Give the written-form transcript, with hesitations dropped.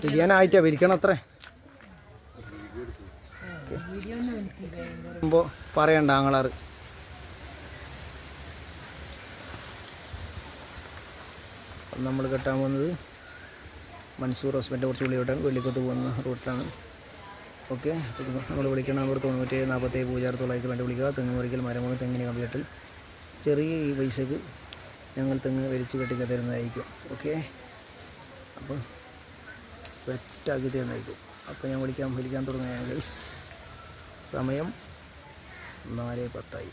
ബിരിയാനായിട്ടാ വിരിക്കണം അത്ര പറയണ്ട ആങ്ങളാറ്. നമ്മൾ കെട്ടാൻ പോകുന്നത് മൻസൂർ ഹോസ്പിറ്റലിൻ്റെ കുറച്ച് ഉള്ളിലോട്ടാണ്, വെള്ളിക്കത്ത് പോകുന്ന റൂട്ടാണ്. ഓക്കെ, നമ്മൾ വിളിക്കുന്ന നമ്പർ 97 47 09 വിളിക്കുക. തെങ്ങ് മുറിക്കൽ, മരമുറി, തെങ്ങിന് കമ്പ്യൂട്ടറിൽ ചെറിയ ഈ പൈസക്ക് ഞങ്ങൾ തെങ്ങ് വലിച്ച് കെട്ടിക്ക തരുന്നതായിരിക്കും. ഓക്കെ, അപ്പോൾ സെറ്റാക്കി തരുന്നതായിരിക്കും. അപ്പോൾ ഞാൻ വിളിക്കാൻ തുടങ്ങുകയാണ് ഗൈസ്. സമയം 4:10.